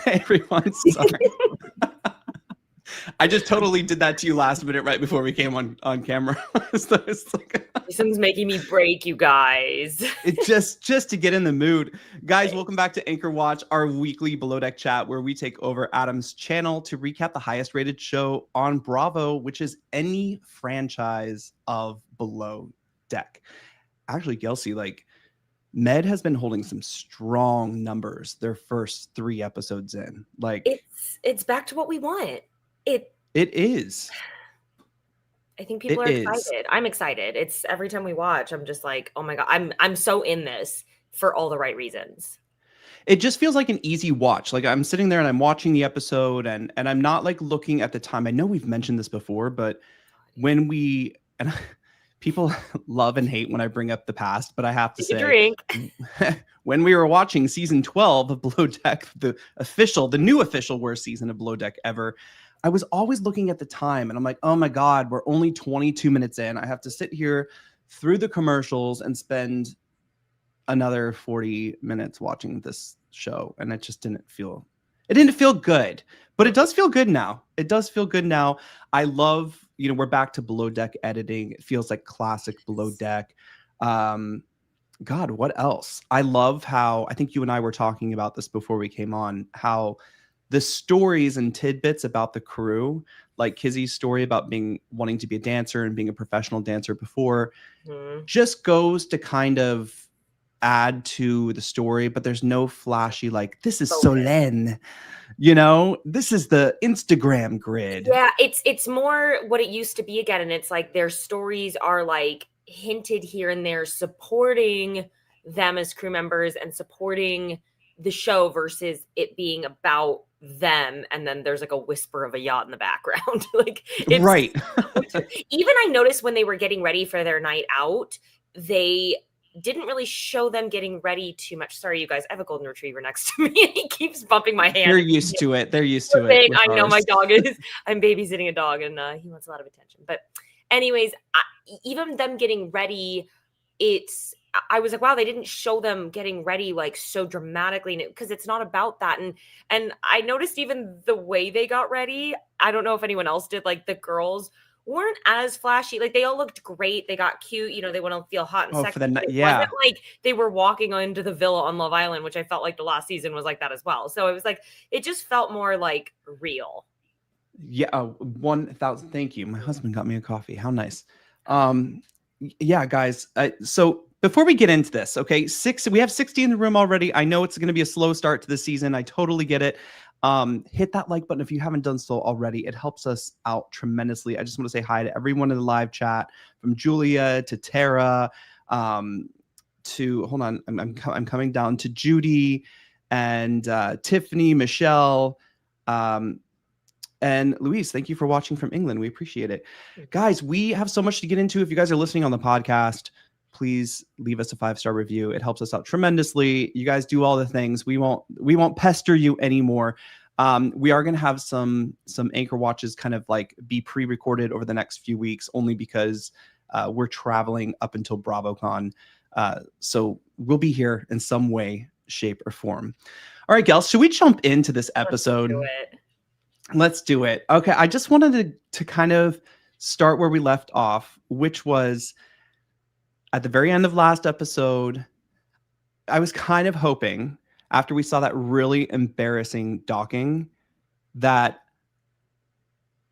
Hey, everyone, sorry. I just totally did that to you last minute right before we came on camera. So it's like Jason's making me break, you guys. it's just to get in the mood. Guys, welcome back to Anchor Watch, our weekly Below Deck chat where we take over Adam's channel to recap the highest rated show on Bravo, which is any franchise of Below Deck. Actually, Gelsey, like Med has been holding some strong numbers their first 3 episodes in. Like it's back to what we want. It is. I think people are excited. I'm excited. It's every time we watch, I'm just like, oh my God, I'm so in this for all the right reasons. It just feels like an easy watch. Like I'm sitting there and I'm watching the episode and I'm not like looking at the time. I know we've mentioned this before, but when we and people love and hate when I bring up the past, but I have to say when we were watching season 12 of Below Deck, the new official worst season of Below Deck ever, I was always looking at the time and I'm like, oh my God, we're only 22 minutes in. I have to sit here through the commercials and spend another 40 minutes watching this show. And it just didn't feel good, but it does feel good now. I love, we're back to Below Deck editing. It feels like classic Below Deck. God, what else? I love how, I think you and I were talking about this before we came on, how the stories and tidbits about the crew, like Kizzy's story about wanting to be a dancer and being a professional dancer before, just goes to kind of add to the story, but there's no flashy, like, this is Solène, this is the Instagram grid. Yeah, it's more what it used to be again. And it's like their stories are like hinted here and there, supporting them as crew members and supporting the show versus it being about them. And then there's like a whisper of a yacht in the background. Like, right. Even I noticed when they were getting ready for their night out, they didn't really show them getting ready too much. Sorry, you guys, I have a golden retriever next to me and he keeps bumping my hand. They're used to it. I know my dog is. I'm babysitting a dog and he wants a lot of attention. But anyways, even them getting ready, I was like, wow, they didn't show them getting ready like so dramatically, because it's not about that. And I noticed even the way they got ready, I don't know if anyone else did, like the girls weren't as flashy. Like they all looked great. They got cute. They want to feel hot and sexy. It wasn't like they were walking into the villa on Love Island, which I felt like the last season was like that as well. So it was like, it just felt more like real. Yeah. 1,000. Thank you. My husband got me a coffee. How nice. Yeah, guys. So before we get into this, okay, we have 60 in the room already. I know it's going to be a slow start to the season. I totally get it. Hit that like button if you haven't done so already. It helps us out tremendously. I just want to say hi to everyone in the live chat, from Julia to Tara, to hold on, I'm coming down to Judy and Tiffany, Michelle, and Louise. Thank you for watching from England. We appreciate it. Guys, we have so much to get into. If you guys are listening on the podcast, please leave us a 5-star review. It helps us out tremendously. You guys do all the things. We won't pester you anymore. We are going to have some Anchor Watches kind of like be pre-recorded over the next few weeks, only because we're traveling up until BravoCon. So we'll be here in some way, shape, or form. All right, gals, should we jump into this episode? Let's do it. Okay, I just wanted to kind of start where we left off, which was at the very end of last episode. I was kind of hoping, after we saw that really embarrassing docking, that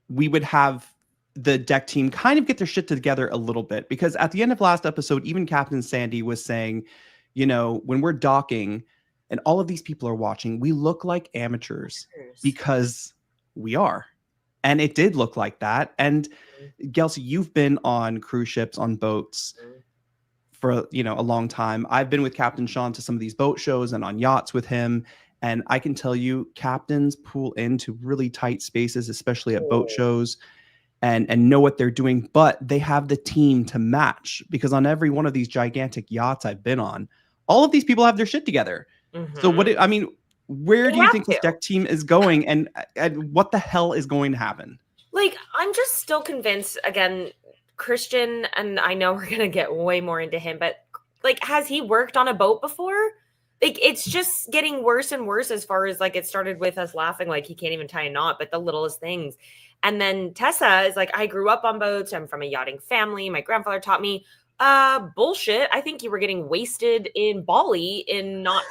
we would have the deck team kind of get their shit together a little bit. Because at the end of last episode, even Captain Sandy was saying, when we're docking and all of these people are watching, we look like amateurs because we are. And it did look like that. And Gelsey, you've been on cruise ships, on boats for a long time. I've been with Captain Sean to some of these boat shows and on yachts with him, and I can tell you, captains pull into really tight spaces, especially at boat shows, and know what they're doing, but they have the team to match, because on every one of these gigantic yachts I've been on, all of these people have their shit together. So where do you think this deck team is going, and what the hell is going to happen? Like, I'm just still convinced, again, Christian, and I know we're going to get way more into him, but like, has he worked on a boat before? It's just getting worse and worse as far as like it started with us laughing like he can't even tie a knot, but the littlest things. And then Tessa is like, I grew up on boats. I'm from a yachting family. My grandfather taught me. Bullshit. I think you were getting wasted in Bali and not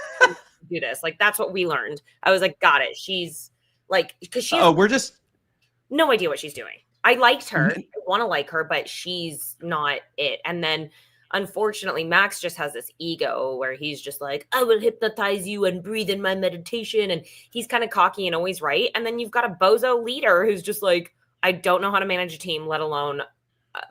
do this. Like that's what we learned. I was like, got it. She's like, because she has we're just no idea what she's doing. I liked her. I want to like her, but she's not it. And then unfortunately, Max just has this ego where he's just like, I will hypnotize you and breathe in my meditation. And he's kind of cocky and always right. And then you've got a bozo leader who's just like, I don't know how to manage a team, let alone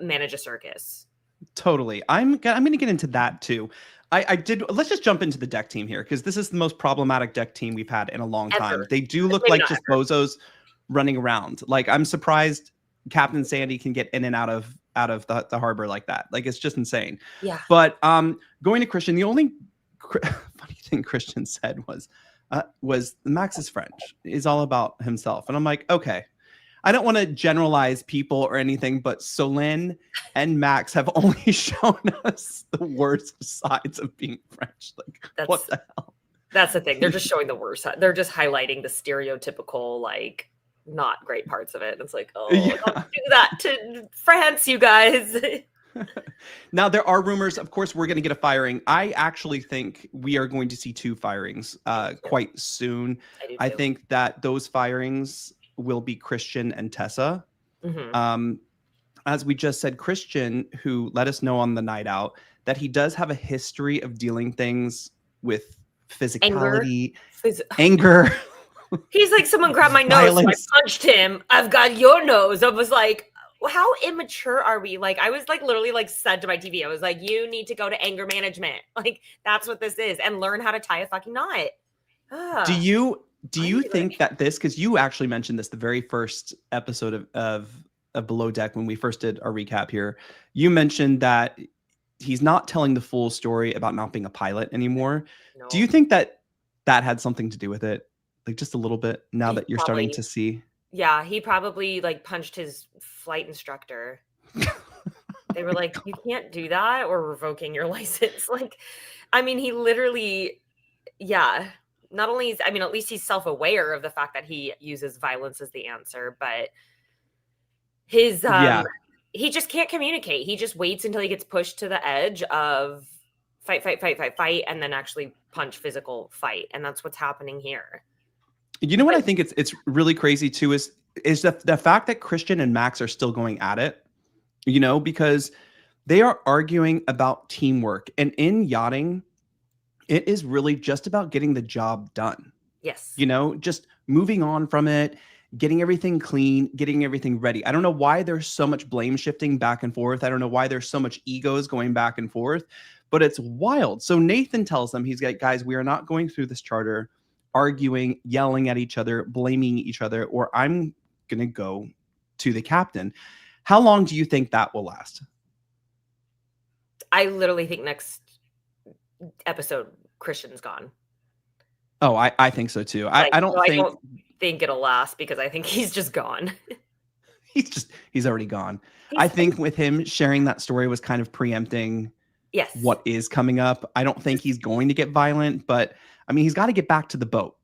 manage a circus. Totally. I'm going to get into that too. Let's just jump into the deck team here because this is the most problematic deck team we've had in a long time. They do look like just bozos running around. Like I'm surprised Captain Sandy can get in and out of the harbor like that. Like it's just insane. Yeah. But going to Christian, the only funny thing Christian said was Max is French. He's all about himself. And I'm like, okay. I don't want to generalize people or anything, but Solène and Max have only shown us the worst sides of being French. Like, what the hell? That's the thing. They're just showing the worst side. They're just highlighting the stereotypical, like, not great parts of it. It's like, oh, yeah. Don't do that to France, you guys. Now, there are rumors. Of course, we're going to get a firing. I actually think we are going to see 2 firings quite soon. I think that those firings will be Christian and Tessa. Mm-hmm. As we just said, Christian, who let us know on the night out that he does have a history of dealing things with physicality, anger. He's like, someone grabbed my nose, so I punched him. I've got your nose. I was like, how immature are we? Like, I was like literally like said to my TV, I was like, you need to go to anger management. Like, that's what this is, and learn how to tie a fucking knot. Do you think that this, because you actually mentioned this the very first episode of Below Deck when we first did our recap here, you mentioned that he's not telling the full story about not being a pilot anymore. No. Do you think that had something to do with it? Like just a little bit now that you're starting to see? Yeah, he probably like punched his flight instructor. They were like, you can't do that or revoking your license. Like, I mean, he literally, yeah. Not only is, I mean, at least he's self-aware of the fact that he uses violence as the answer, but his, he just can't communicate. He just waits until he gets pushed to the edge of fight, and then actually punch, physical fight. And that's what's happening here. You know what I think it's really crazy too is the fact that Christian and Max are still going at it, you know, because they are arguing about teamwork. And in yachting, it is really just about getting the job done. Yes. You know, just moving on from it, getting everything clean, getting everything ready. I don't know why there's so much blame shifting back and forth. I don't know why there's so much egos going back and forth, but it's wild. So Nathan tells them, he's like, guys, we are not going through this charter arguing, yelling at each other, blaming each other, or I'm going to go to the captain. How long do you think that will last? I literally think next episode Christian's gone. Oh, I think so too. I don't think it'll last because I think he's just gone. he's already gone. I think with him sharing that story was kind of preempting what is coming up. I don't think he's going to get violent, but I mean, he's got to get back to the boat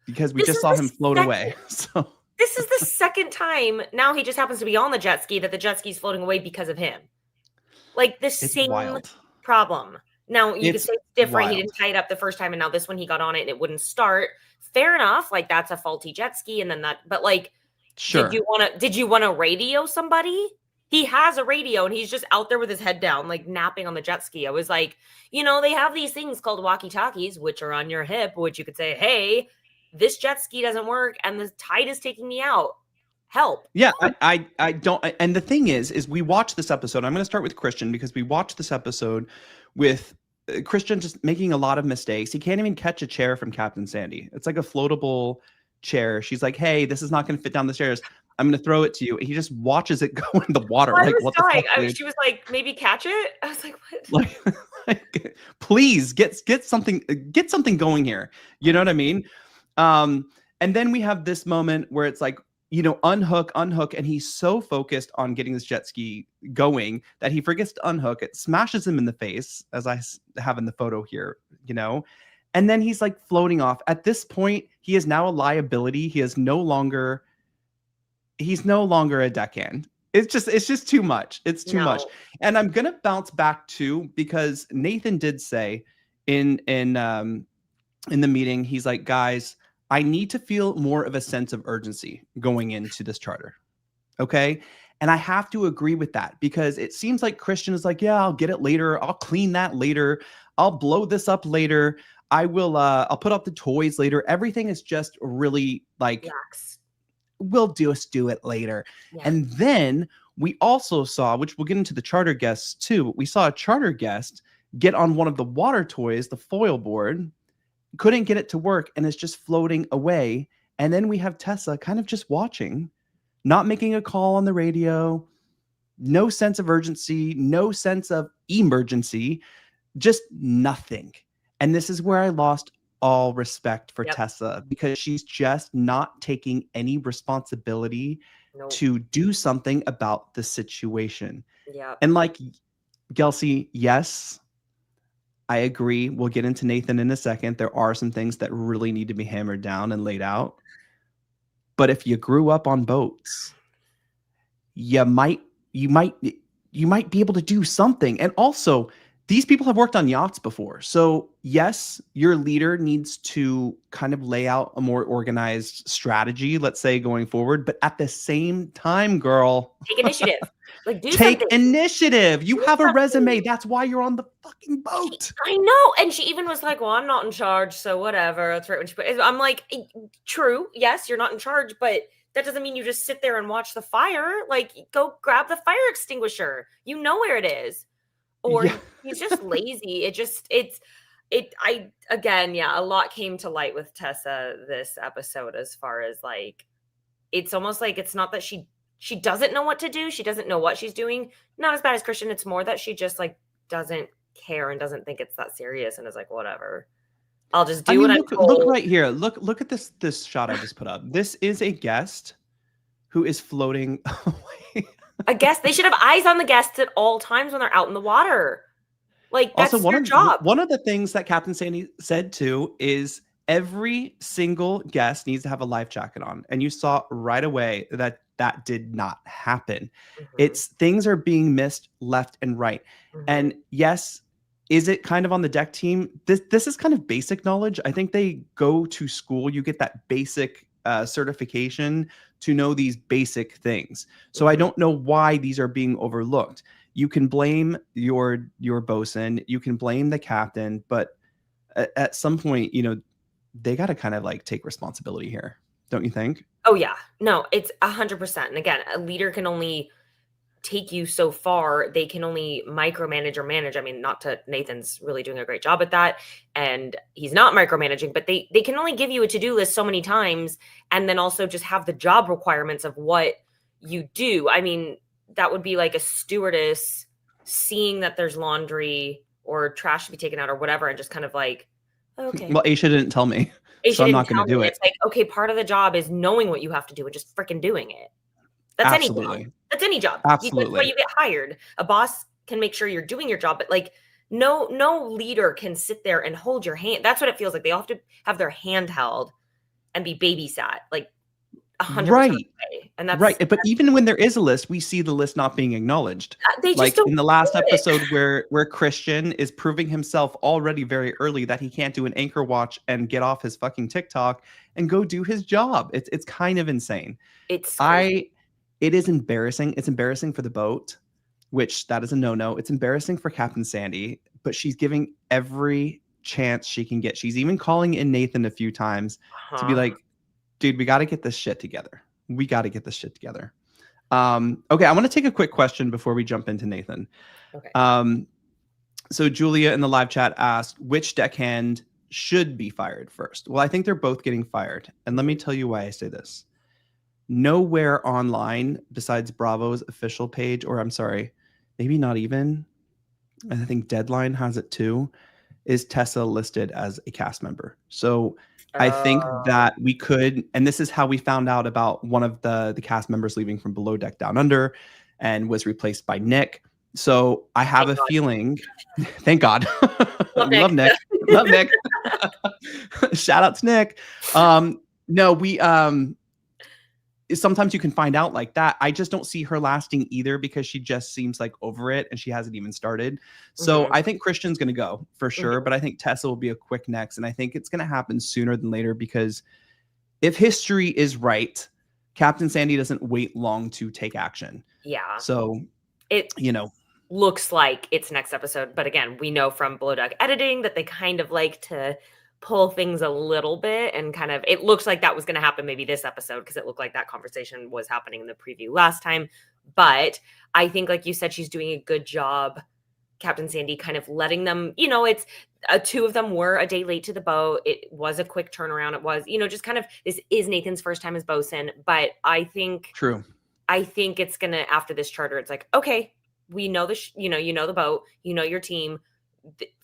because we just saw him float away. So this is the second time now he just happens to be on the jet ski that the jet ski's floating away because of him. Like the same problem. Now, you could say it's different. Wild. He didn't tie it up the first time, and now this one he got on it and it wouldn't start. Fair enough. Like, that's a faulty jet ski, and then that. But, like, sure. Did you want to radio somebody? He has a radio, and he's just out there with his head down, like, napping on the jet ski. I was like, you know, they have these things called walkie-talkies, which are on your hip, which you could say, hey, this jet ski doesn't work, and the tide is taking me out. Help. Yeah, I don't. And the thing is we watched this episode. I'm going to start with Christian because we watched this episode with Christian just making a lot of mistakes. He can't even catch a chair from Captain Sandy. It's like a floatable chair. She's like, hey, this is not going to fit down the stairs. I'm going to throw it to you. And he just watches it go in the water. Like, what the fuck, she was like, maybe catch it. I was like, what? Like please get something going here. You know what I mean? And then we have this moment where it's like, you know, unhook. And he's so focused on getting this jet ski going that he forgets to unhook. It smashes him in the face, as I have in the photo here, you know, And then he's like floating off. At this point, he is now a liability. He's no longer a deckhand. It's just too much. It's too much. And I'm gonna bounce back too, because Nathan did say in the meeting, he's like, guys, I need to feel more of a sense of urgency going into this charter. Okay. And I have to agree with that, because it seems like Christian is like, yeah, I'll get it later. I'll clean that later. I'll blow this up later. I'll put up the toys later. Everything is just really like, we'll just do it later. Yeah. And then we also saw, which we'll get into the charter guests too, but we saw a charter guest get on one of the water toys, the foil board, couldn't get it to work, and is just floating away. And then we have Tessa kind of just watching, not making a call on the radio, no sense of urgency, no sense of emergency, just nothing. And this is where I lost all respect for Tessa, because she's just not taking any responsibility to do something about the situation. Yeah. And like Gelsey, yes, I agree. We'll get into Nathan in a second. There are some things that really need to be hammered down and laid out. But if you grew up on boats, you might be able to do something. And also, these people have worked on yachts before. So yes, your leader needs to kind of lay out a more organized strategy, let's say, going forward. But at the same time, girl, take initiative. Like, take initiative. You have a resume. That's why you're on the fucking boat. I know. And she even was like, well, I'm not in charge, so whatever. That's right when she put it. I'm like, true. Yes, you're not in charge, but that doesn't mean you just sit there and watch the fire. Like, go grab the fire extinguisher. You know where it is. Or he's just lazy. A lot came to light with Tessa this episode, as far as like, it's almost like it's not that she doesn't know what to do. She doesn't know what she's doing. Not as bad as Christian. It's more that she just like doesn't care and doesn't think it's that serious and is like, whatever. I'll just do what I'm told. Look right here. Look at this shot I just put up. This is a guest who is floating away. A guest, they should have eyes on the guests at all times when they're out in the water. Like, that's also their job. One of the things that Captain Sandy said too is every single guest needs to have a life jacket on. And you saw right away that did not happen. Mm-hmm. Things are being missed left and right. Mm-hmm. And yes, is it kind of on the deck team? This is kind of basic knowledge. I think they go to school. You get that basic certification to know these basic things. So I don't know why these are being overlooked. You can blame your bosun, you can blame the captain, but at some point, they got to kind of like take responsibility here. Don't you think? Oh yeah. No, it's 100%. And again, a leader can only take you so far. They can only micromanage or manage. I mean, Nathan's really doing a great job at that, and he's not micromanaging, but they can only give you a to-do list so many times, and then also just have the job requirements of what you do. I mean, that would be like a stewardess seeing that there's laundry or trash to be taken out or whatever, and just kind of like, okay. Well, Aisha didn't tell me, so I'm not going to do it. It's like, okay, part of the job is knowing what you have to do and just freaking doing it. That's Absolutely. Any job. That's any job. Absolutely. That's why you get hired. A boss can make sure you're doing your job, but like no leader can sit there and hold your hand. That's what it feels like. They all have to have their hand held and be babysat, like 100%. Right. And that's right. But even when there is a list, we see the list not being acknowledged. They just like don't in the last episode where Christian is proving himself already very early that he can't do an anchor watch and get off his fucking TikTok and go do his job. It's kind of insane. It is embarrassing. It's embarrassing for the boat, which that is a no-no. It's embarrassing for Captain Sandy, but she's giving every chance she can get. She's even calling in Nathan a few times to be like, dude, we got to get this shit together. Okay, I want to take a quick question before we jump into Nathan. Okay. So Julia in the live chat asked, which deckhand should be fired first? Well, I think they're both getting fired. And let me tell you why I say this. Nowhere online besides Bravo's official page, or I'm sorry, maybe not even, I think Deadline has it too, is Tessa listed as a cast member. So I think that we could, and this is how we found out about one of the cast members leaving from Below Deck Down Under and was replaced by Nick. So I have a feeling, thank God, we love Nick. Love Nick. Shout out to Nick. No, we sometimes you can find out like that. I just don't see her lasting either because she just seems like over it and she hasn't even started. So I think Christian's going to go for sure, but I think Tessa will be a quick next. And I think it's going to happen sooner than later because if history is right, Captain Sandy doesn't wait long to take action. Yeah. So it, looks like it's next episode. But again, we know from Below Deck editing that they kind of like to pull things a little bit and kind of, it looks like that was going to happen maybe this episode because it looked like that conversation was happening in the preview last time. But I think, like you said, she's doing a good job, Captain Sandy, kind of letting them, it's two of them were a day late to the boat. It was a quick turnaround. It was, just kind of, this is Nathan's first time as bosun, but I think it's going to, after this charter, it's like, okay, we know the, you know the boat, your team,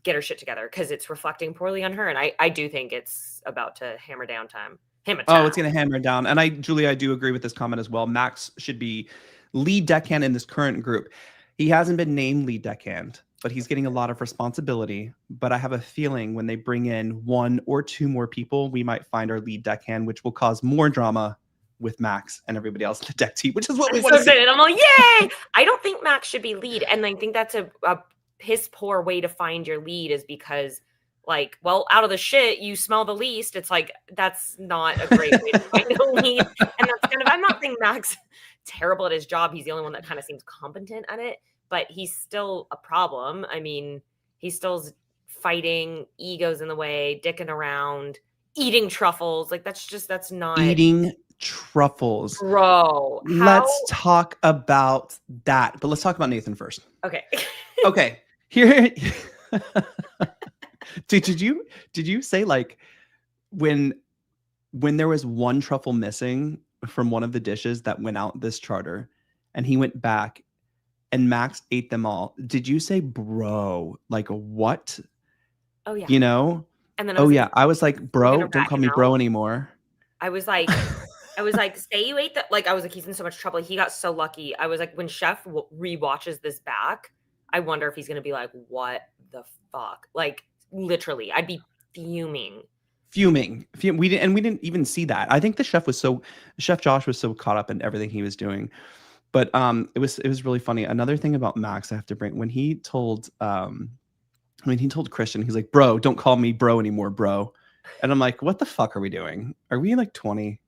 get her shit together because it's reflecting poorly on her. And I do think it's about to hammer down time. Oh, it's going to hammer down. And Julie, I do agree with this comment as well. Max should be lead deckhand in this current group. He hasn't been named lead deckhand, but he's getting a lot of responsibility. But I have a feeling when they bring in one or two more people, we might find our lead deckhand, which will cause more drama with Max and everybody else in the deck team, which is what we want to see. And I'm like, yay! I don't think Max should be lead. And I think that's a piss poor way to find your lead is because, like, well, out of the shit, you smell the least. It's like, that's not a great way to find a lead. And that's kind of, I'm not saying Max terrible at his job. He's the only one that kind of seems competent at it, but he's still a problem. I mean, he's still fighting, egos in the way, dicking around, eating truffles. Like, that's not eating truffles, bro. Let's talk about that, but let's talk about Nathan first. Okay. Here. Did you say, like, when there was one truffle missing from one of the dishes that went out this charter and he went back and Max ate them all, did you say, bro, like, what? Oh yeah. And then I was like, bro, don't call me bro anymore. I was like, say you ate that. Like, I was like, he's in so much trouble. He got so lucky. I was like, when Chef rewatches this back, I wonder if he's going to be like, what the fuck? Like, literally, I'd be fuming. We didn't even see that. I think Chef Josh was so caught up in everything he was doing. But it was really funny. Another thing about Max I have to bring, when he told Christian, he's like, bro, don't call me bro anymore, bro. And I'm like, what the fuck are we doing? Are we like 20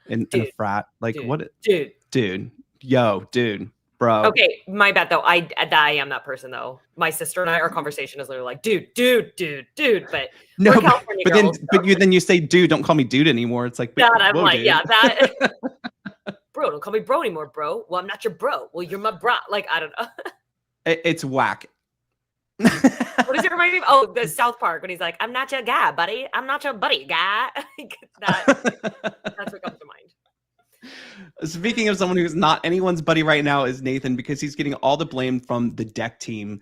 in a frat? Like, what? Dude, yo, dude. Bro. Okay, my bad though. I am that person though. My sister and I, our conversation is literally like, dude. But no, then you say, dude, don't call me dude anymore. It's like, God, I'm like, dude. Yeah, that. Bro, don't call me bro anymore, bro. Well, I'm not your bro. Well, you're my bro. Like, I don't know. It's whack. What does it remind me of? Oh, the South Park when he's like, I'm not your guy, buddy. I'm not your buddy, guy. That's what comes to mind. Speaking of someone who's not anyone's buddy right now is Nathan, because he's getting all the blame from the deck team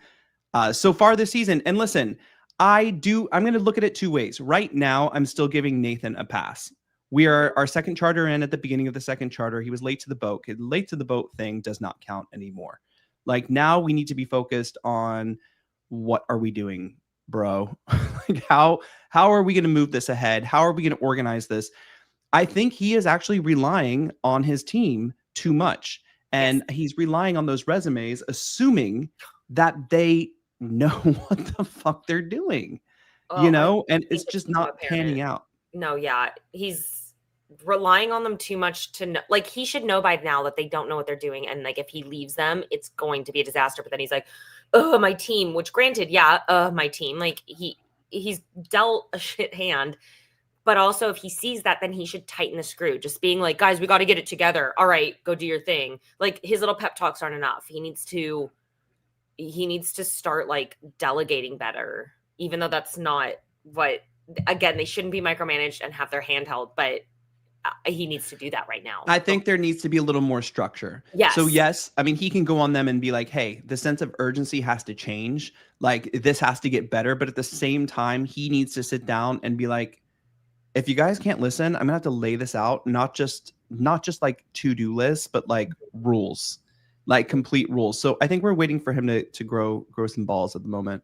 so far this season. And listen, I'm going to look at it two ways. Right now, I'm still giving Nathan a pass. We are our second charter in at the beginning of the second charter. He was late to the boat. His late to the boat thing does not count anymore. Like, now we need to be focused on what are we doing, bro? Like, how are we going to move this ahead? How are we going to organize this? I think he is actually relying on his team too much. And he's relying on those resumes, assuming that they know what the fuck they're doing, and it's just not panning out. No, yeah. He's relying on them too much to know. Like, he should know by now that they don't know what they're doing. And like, if he leaves them, it's going to be a disaster. But then he's like, oh, my team, which granted, my team, like he's dealt a shit hand. But also, if he sees that, then he should tighten the screw. Just being like, guys, we got to get it together. All right, go do your thing. Like, his little pep talks aren't enough. He needs to start like delegating better, even though that's not what. Again, they shouldn't be micromanaged and have their hand held, but he needs to do that right now. I think there needs to be a little more structure. Yes. So yes, I mean, he can go on them and be like, hey, the sense of urgency has to change. Like, this has to get better. But at the same time, he needs to sit down and be like, if you guys can't listen, I'm gonna have to lay this out, not just like to-do lists, but like rules, like complete rules. So I think we're waiting for him to grow some balls at the moment.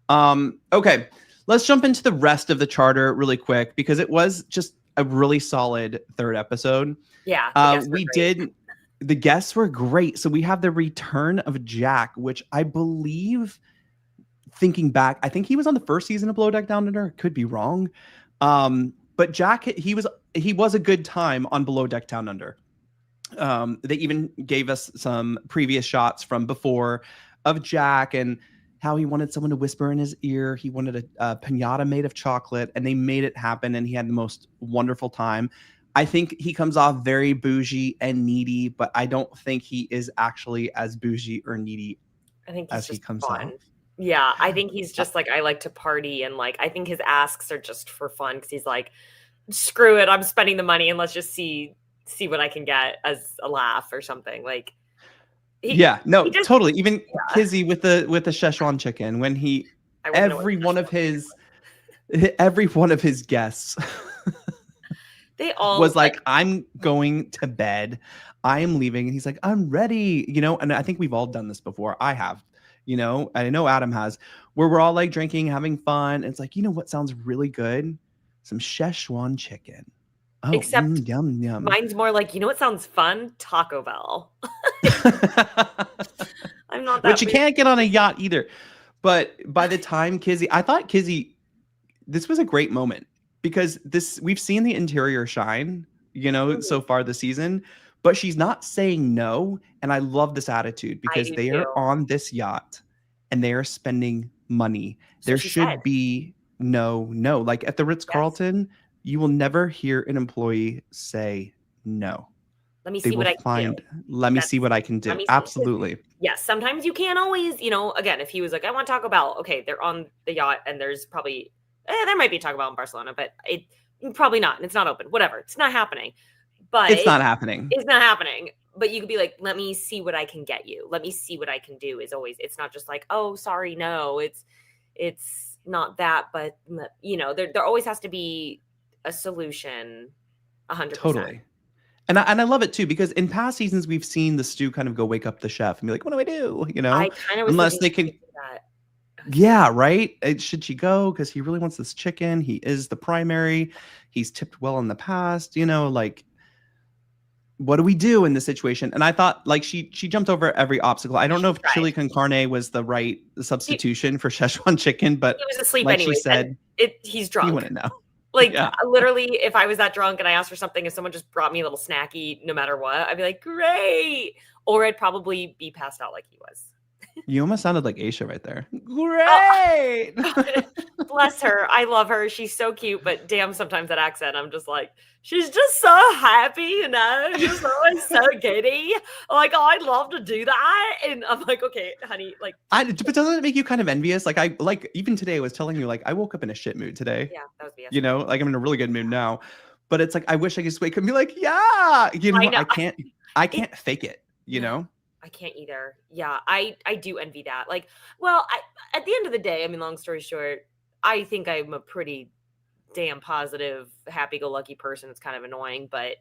Okay, Let's jump into the rest of the charter really quick because it was just a really solid third episode. Yeah, the guests were great. The guests were great. So we have the return of Jack, which I believe, thinking back, I think he was on the first season of Below Deck Down Under. Could be wrong. But Jack, he was a good time on Below Deck Down Under. They even gave us some previous shots from before of Jack and how he wanted someone to whisper in his ear. He wanted a pinata made of chocolate, and they made it happen, and he had the most wonderful time. I think he comes off very bougie and needy, but I don't think he is actually as bougie or needy I think as he comes off. Yeah, I think he's just like, I like to party, and like I think his asks are just for fun because he's like, screw it, I'm spending the money and let's just see what I can get as a laugh or something. Like totally. Even Kizzy with the Szechuan chicken, when every one of his guests they all was like, I'm going to bed, I am leaving, and he's like, I'm ready, and I think we've all done this before. I have, I know Adam has, where we're all like drinking, having fun, and it's like, what sounds really good? Some Szechuan chicken. Oh, except yum yum. Mine's more like, what sounds fun? Taco Bell. I'm not that which you can't get on a yacht either. But by the time Kizzy, I thought Kizzy, this was a great moment because we've seen the interior shine, so far this season, but she's not saying no. And I love this attitude because they are on this yacht and they are spending money. So there should be no. Like at the Ritz-Carlton, you will never hear an employee say no. Let me see what I can do. Let me see what I can do. Absolutely. Yes. Sometimes you can't always, again, if he was like, I want Taco Bell. Okay, they're on the yacht and there's probably, there might be Taco Bell in Barcelona, but it probably not. And it's not open. Whatever. It's not happening. But it's not happening. It's not happening. But you could be like, let me see what I can get you. Let me see what I can do is always, it's not just like, oh, sorry, no. It's not that, but there always has to be a solution 100%. Totally. And I love it too, because in past seasons, we've seen the stew kind of go wake up the chef and be like, what do I do? I kind of unless they can. That. Yeah, right. Should she go? Because he really wants this chicken. He is the primary. He's tipped well in the past, like, what do we do in this situation? And I thought like she jumped over every obstacle. I don't know if chili con carne was the right substitution for Szechuan chicken, but he was asleep like anyway. She said, he's drunk. You wouldn't know. Like literally, if I was that drunk and I asked for something, if someone just brought me a little snacky, no matter what, I'd be like, great. Or I'd probably be passed out like he was. You almost sounded like Aisha right there. Great. Oh, bless her. I love her. She's so cute, but damn, sometimes that accent, I'm just like, she's just so happy, Just always so giddy. Like, oh, I'd love to do that. And I'm like, okay, honey, like. But doesn't it make you kind of envious? Like, even today I was telling you, like, I woke up in a shit mood today. Yeah, that was BS. Like I'm in a really good mood now. But it's like, I wish I could just wake up and be like, yeah. I can't fake it, I can't either. Yeah, I do envy that. Like, well, at the end of the day, I mean, long story short, I think I'm a pretty damn positive, happy-go-lucky person. It's kind of annoying, but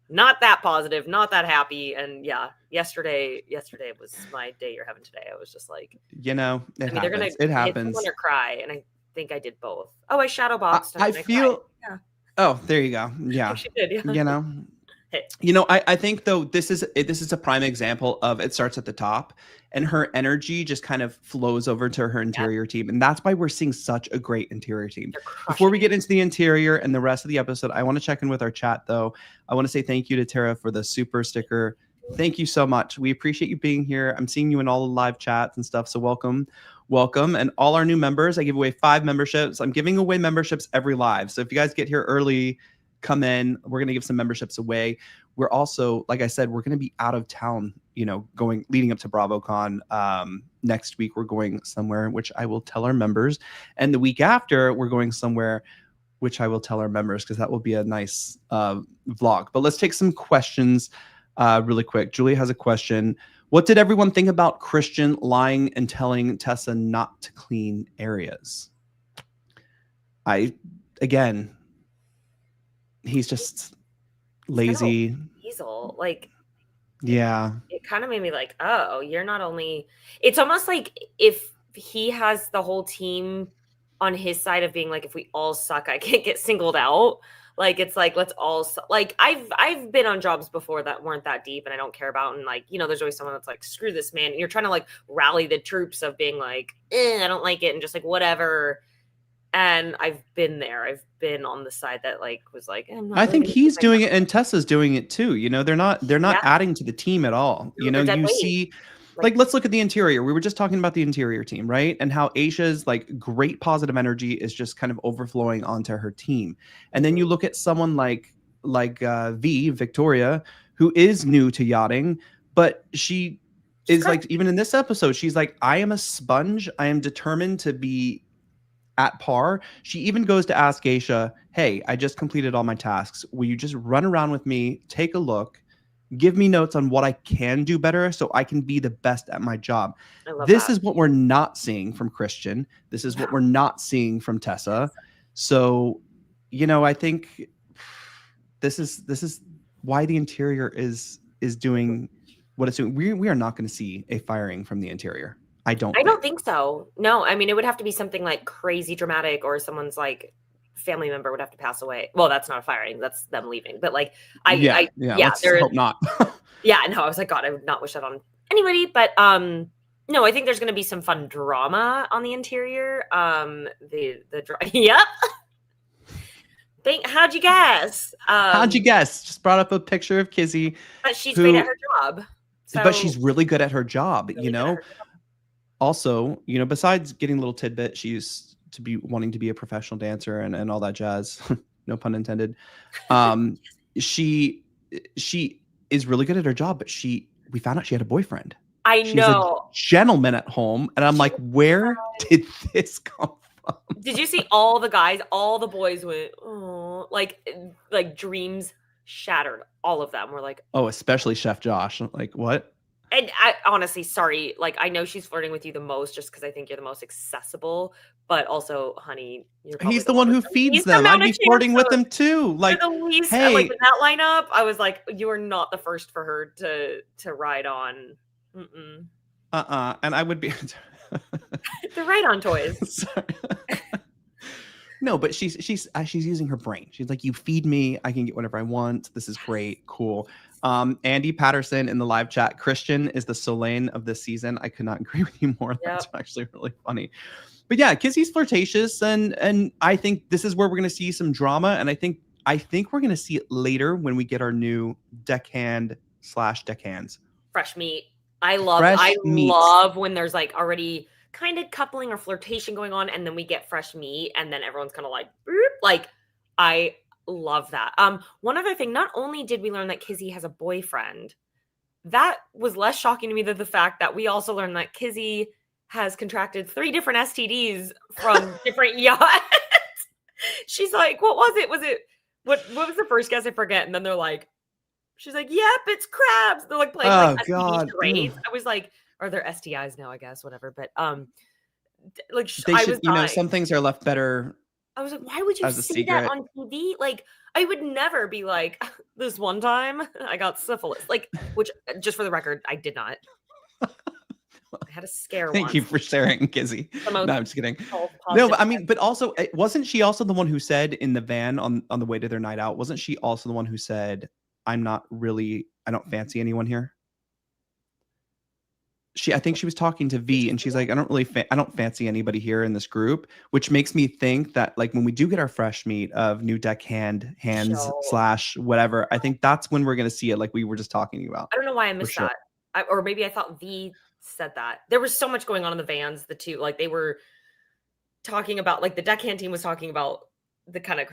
not that positive, not that happy. And yeah, yesterday was my day you're having today. I was just like, it happens. They're gonna it happens. Or cry, and I think I did both. Oh, I shadow boxed. I feel. Yeah. Oh, there you go. Yeah. She did, yeah. I think though this is a prime example of it starts at the top and her energy just kind of flows over to her interior team, and that's why we're seeing such a great interior team. Before we get into the interior and the rest of the episode, I want to check in with our chat though. I want to say thank you to Tara for the super sticker. Thank you so much. We appreciate you being here. I'm seeing you in all the live chats and stuff, so welcome. And all our new members, I give away 5 memberships. I'm giving away memberships every live, so if you guys get here early, come in. We're going to give some memberships away. We're also, like I said, we're going to be out of town, leading up to BravoCon. Next week, we're going somewhere, which I will tell our members. And the week after, we're going somewhere, which I will tell our members, because that will be a nice vlog. But let's take some questions really quick. Julie has a question. What did everyone think about Christian lying and telling Tessa not to clean areas? He's just lazy. Diesel, like, yeah. It kind of made me like, oh, you're not only. It's almost like if he has the whole team on his side of being like, if we all suck, I can't get singled out. Like, it's like, let's all like, I've been on jobs before that weren't that deep and I don't care about. And like, there's always someone that's like, screw this man. And you're trying to like rally the troops of being like, I don't like it. And just like, whatever. And I've been there. I've been on the side that like was like, I think he's doing it and Tessa's doing it too. They're not adding to the team at all. You see, like, let's look at the interior. We were just talking about the interior team, right? And how Aisha's like great positive energy is just kind of overflowing onto her team. And then you look at someone like Victoria, who is new to yachting, but she's like, even in this episode, she's like, I am a sponge. I am determined to be at par. She even goes to ask Aisha, hey, I just completed all my tasks. Will you just run around with me, take a look, give me notes on what I can do better so I can be the best at my job. This is what we're not seeing from Christian. This is what we're not seeing from Tessa. So, I think this is why the interior is doing what it's doing. We are not going to see a firing from the interior. I don't think so. No, I mean, it would have to be something like crazy dramatic, or someone's like family member would have to pass away. Well, that's not a firing, that's them leaving. But like, let's hope not. Yeah, no, I was like, God, I would not wish that on anybody. But no, I think there's going to be some fun drama on the interior. Yep. How'd you guess? Just brought up a picture of Kizzy. But she's great at her job. But she's really good at her job, Also, besides getting a little tidbit, she used to be wanting to be a professional dancer and all that jazz. No pun intended. She is really good at her job, but we found out she had a boyfriend. She's a gentleman at home, and I'm like, where did this come from? Did you see all the guys? All the boys went, oh, like dreams shattered. All of them were like, oh, especially Chef Josh. Like, what? And I honestly, sorry, like, I know she's flirting with you the most just because I think you're the most accessible, but also, honey, he's the one who feeds them. I'd be flirting with them too. Like, hey, like in that lineup, I was like, you are not the first for her to ride on. And I would be the ride-on toys. No, but she's using her brain. She's like, you feed me, I can get whatever I want. This is great, cool. Andy Patterson in the live chat, Christian is the Solane of this season. I could not agree with you more. That's actually really funny. But yeah, Kizzy's flirtatious, and I think this is where we're going to see some drama. And I think we're going to see it later when we get our new deckhand/deckhands. Fresh meat. I love when there's like already kind of coupling or flirtation going on, and then we get fresh meat, and then everyone's kind of like, like, I love that. One other thing, not only did we learn that Kizzy has a boyfriend, that was less shocking to me than the fact that we also learned that Kizzy has contracted 3 different STDs from different yachts. She's like, what was it? What was the first guess? I forget. And then they're like, she's like, yep, it's crabs. They're like playing like STD charades. I was like, or they're STIs now, I guess, whatever. But like, I was dying. Some things are left better. I was like, why would you say that on TV? Like, I would never be like, this one time I got syphilis. Like, which, just for the record, I did not. I had a scare. Thank you for sharing, Kizzy. No, I'm just kidding. No, but I mean, but also, wasn't she also the one who said in the van on the way to their night out? Wasn't she also the one who said, I don't fancy anyone here? I think she was talking to V, and she's like, I don't fancy anybody here in this group, which makes me think that like when we do get our fresh meat of new deckhand hands / whatever, I think that's when we're going to see it, like we were just talking about. I don't know why I missed that. Or maybe I thought V said that. There was so much going on in the vans, the two, like they were talking about, like the deckhand team was talking about the kind of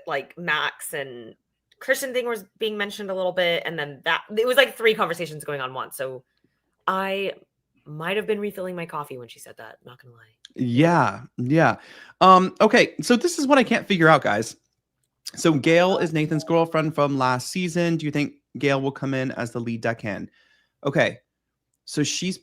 like Max and Christian thing was being mentioned a little bit. And then that it was like 3 conversations going on once. So I might have been refilling my coffee when she said that. Not gonna lie. Yeah. Okay. So this is what I can't figure out, guys. So Gail is Nathan's girlfriend from last season. Do you think Gail will come in as the lead deckhand? Okay. So she's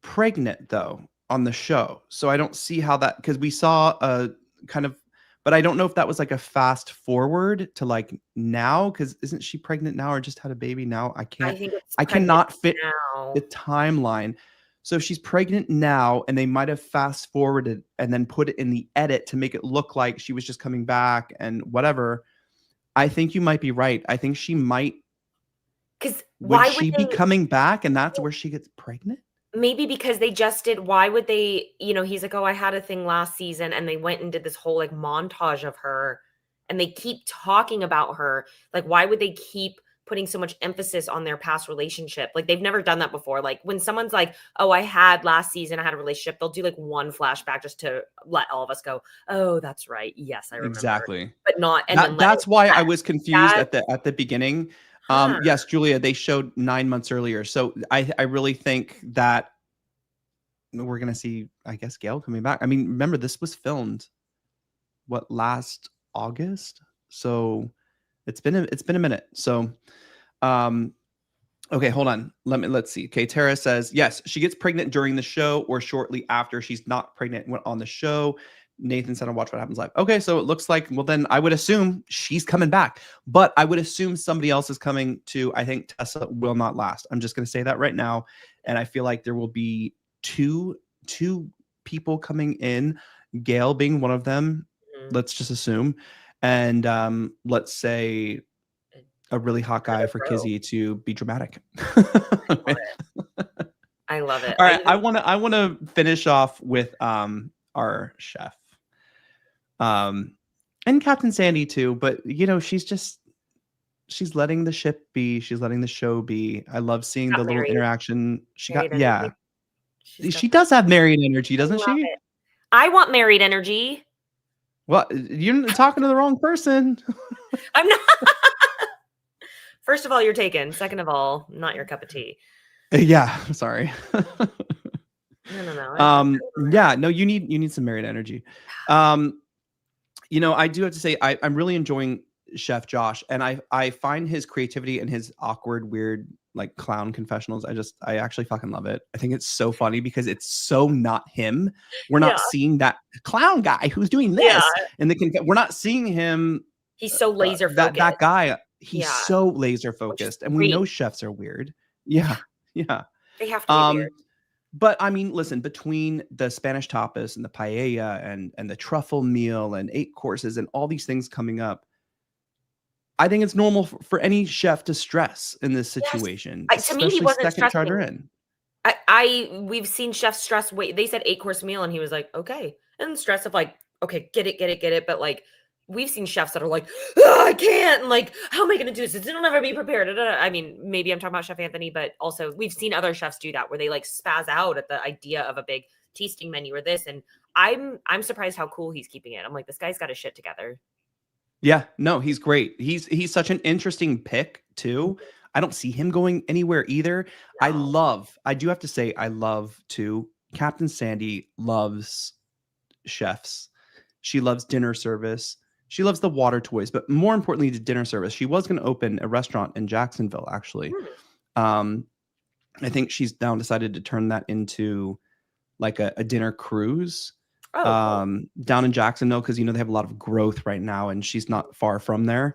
pregnant though on the show. So I don't see how that, because we saw a kind of, but I don't know if that was like a fast forward to like now, because isn't she pregnant now or just had a baby now? I cannot fit the timeline. So if she's pregnant now, and they might have fast forwarded and then put it in the edit to make it look like she was just coming back and whatever, I think you might be right. I think she might. Because Would why would she be they? coming back and that's where she gets pregnant? Maybe because they just did. Why would they? He's like, oh, I had a thing last season, and they went and did this whole like montage of her, and they keep talking about her. Like, why would they keep putting so much emphasis on their past relationship? Like, they've never done that before. Like, when someone's like, oh, I had last season, I had a relationship, they'll do like one flashback just to let all of us go, oh, that's right. Yes, I remember. Exactly. But not, and then That's why I was confused that, at the beginning. huh. Yes, Julia, they showed 9 months earlier. So I really think that we're gonna see, I guess, Gail coming back. I mean, remember, this was filmed last August? So it's been a minute. So okay, hold on. Let's see. Okay, Tara says, yes, she gets pregnant during the show or shortly after. She's not pregnant on the show. Nathan said, I'll watch what happens live. Okay, so it looks like, well, then I would assume she's coming back. But I would assume somebody else is coming too. I think Tessa will not last. I'm just going to say that right now. And I feel like there will be two people coming in, Gail being one of them. Let's just assume. And let's say a really hot guy for Kizzy to be dramatic. I love it. All right, I want to finish off with our chef. And Captain Sandy too, but she's letting the ship be. She's letting the show be. I love seeing the little interaction. She got, yeah. She does have married energy, doesn't she? It. I want married energy. Well, you're talking to the wrong person. I'm not. First of all, you're taken. Second of all, not your cup of tea. Yeah, sorry. No. Yeah, no, you need some married energy. I do have to say I'm really enjoying Chef Josh, and I find his creativity and his awkward, weird, like clown confessionals. I actually fucking love it. I think it's so funny because it's so not him. We're not seeing that clown guy who's doing this, and we're not seeing him. He's so laser focused. That guy. He's so laser focused, and we know chefs are weird. Yeah. They have to be weird. But I mean, listen, between the Spanish tapas and the paella and the truffle meal and 8 courses and all these things coming up, I think it's normal for any chef to stress in this situation. To me, he wasn't second charter in. We've seen chefs stress. Wait, they said 8-course meal, and he was like, okay, and stress of like, okay, get it. But like, we've seen chefs that are like, I can't, and like, how am I going to do this? It'll never be prepared. I mean, maybe I'm talking about Chef Anthony, but also we've seen other chefs do that where they like spaz out at the idea of a big tasting menu or this. And I'm surprised how cool he's keeping it. I'm like, this guy's got his shit together. Yeah, no, he's great. He's such an interesting pick too. I don't see him going anywhere either. No. I do have to say, I love too. Captain Sandy loves chefs. She loves dinner service. She loves the water toys, but more importantly, the dinner service. She was going to open a restaurant in Jacksonville, actually. I think she's now decided to turn that into like a dinner cruise down in Jacksonville, because they have a lot of growth right now, and she's not far from there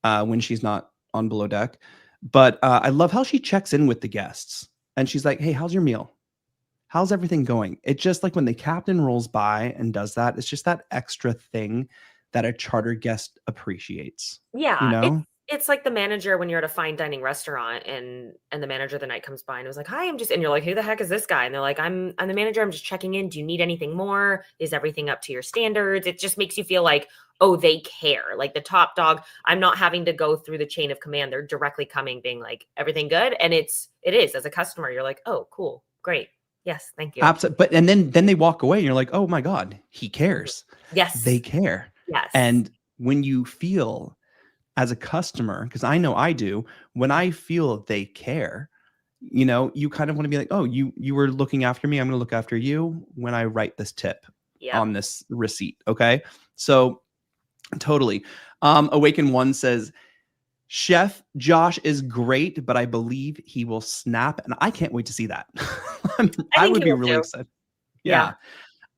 when she's not on below deck. But I love how she checks in with the guests, and she's like, "Hey, how's your meal? How's everything going?" It's just like when the captain rolls by and does that, it's just that extra thing that a charter guest appreciates. Yeah. It's like the manager when you're at a fine dining restaurant and the manager the night comes by and was like, hi, and you're like, who the heck is this guy? And they're like, I'm the manager. I'm just checking in. Do you need anything more? Is everything up to your standards? It just makes you feel like, oh, they care. Like the top dog, I'm not having to go through the chain of command. They're directly coming being like, everything good. And it is as a customer, you're like, oh, cool. Great. Yes. Thank you. Absolutely. But, and then they walk away and you're like, oh my God, he cares. Yes. They care. Yes. And when you feel as a customer, because I know I do, when I feel they care, you kind of want to be like, oh, you were looking after me. I'm going to look after you when I write this tip on this receipt. Okay. So totally. Awaken One says, Chef Josh is great, but I believe he will snap. And I can't wait to see that. I would be really excited. Yeah.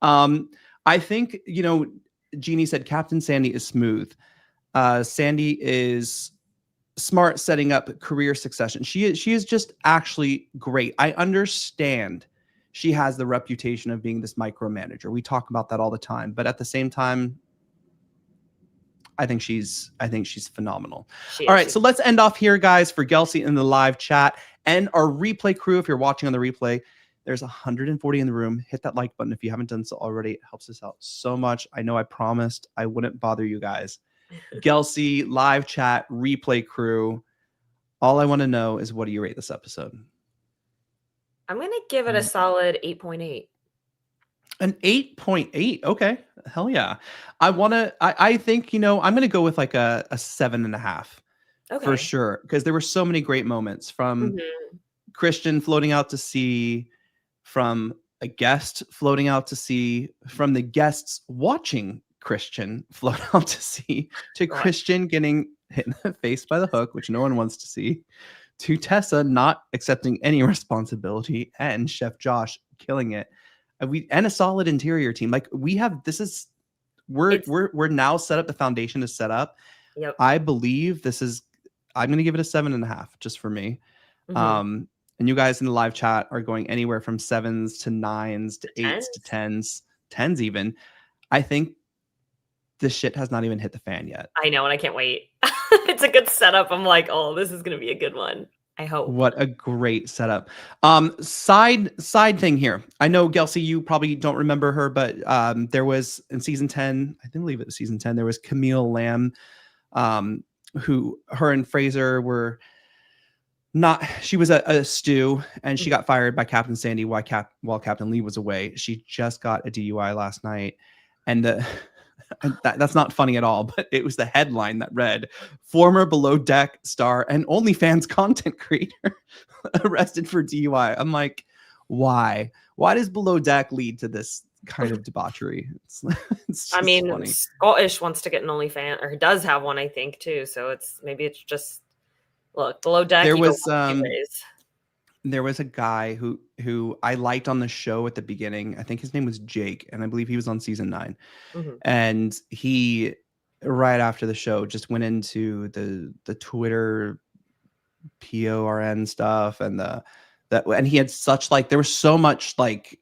I think, Jeannie said Captain Sandy is smooth. Sandy is smart setting up career succession. She is just actually great. I understand she has the reputation of being this micromanager. We talk about that all the time, but at the same time, I think she's phenomenal. All right, so let's end off here, guys, for Gelsey in the live chat and our replay crew. If you're watching on the replay, there's 140 in the room. Hit that like button if you haven't done so already. It helps us out so much. I know I promised I wouldn't bother you guys. Gelsey, live chat, replay crew. All I want to know is, what do you rate this episode? I'm going to give it a solid 8.8. An 8.8. Okay. Hell yeah. I think, I'm going to go with like a 7.5 for sure. Because there were so many great moments from Christian floating out to sea, from a guest floating out to sea, from the guests watching Christian float out to sea, to Christian getting hit in the face by the hook, which no one wants to see, to Tessa not accepting any responsibility, and Chef Josh killing it. And a solid interior team. Like we're now set up, the foundation is set up. Yep. I believe I'm going to give it a 7.5 just for me. And you guys in the live chat are going anywhere from 7s to 9s to 8s to 10s even. I think this shit has not even hit the fan yet. I know, and I can't wait. It's a good setup. I'm like, oh, this is going to be a good one. I hope. What a great setup. Side thing here. I know, Gelsey, you probably don't remember her, but there was in season 10, I believe it was season 10, there was Camille Lamb, who her and Fraser were not, she was a stew, and she got fired by Captain Sandy while Captain Lee was away. She just got a DUI last night, and that's not funny at all, but it was the headline that read, "Former Below Deck star and OnlyFans content creator arrested for DUI." I'm like, why? Why does Below Deck lead to this kind of debauchery? It's I mean, funny. Scottish wants to get an OnlyFans, or does have one, I think, too. So it's just, look, Below Deck. There was a guy who I liked on the show at the beginning. I think his name was Jake, and I believe he was on season 9. And he, right after the show, just went into the Twitter PORN stuff, and and he had such, like, there was so much, like,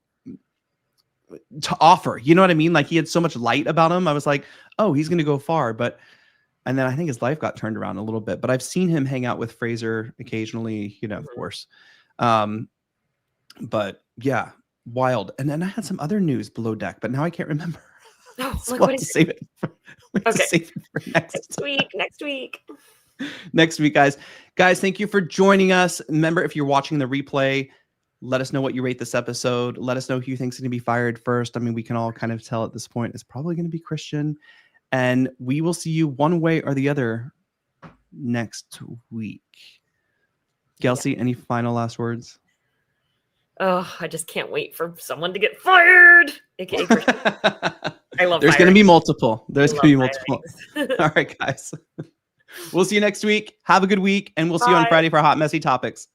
to offer. You know what I mean? Like, he had so much light about him. I was like, oh, he's gonna go far. And then I think his life got turned around a little bit. But I've seen him hang out with Fraser occasionally, of course. But yeah, wild. And then I had some other news Below Deck, but now I can't remember. So we'll have to save it for next week. Next week, guys. Guys, thank you for joining us. Remember, if you're watching the replay, let us know what you rate this episode. Let us know who you think's going to be fired first. I mean, we can all kind of tell at this point it's probably going to be Christian. And we will see you one way or the other next week. Gelsey, any final last words? Oh, I just can't wait for someone to get fired. AKA Christian. I love There's going to be multiple. All right, guys. We'll see you next week. Have a good week. And we'll see you on Friday for Hot Messy Topics.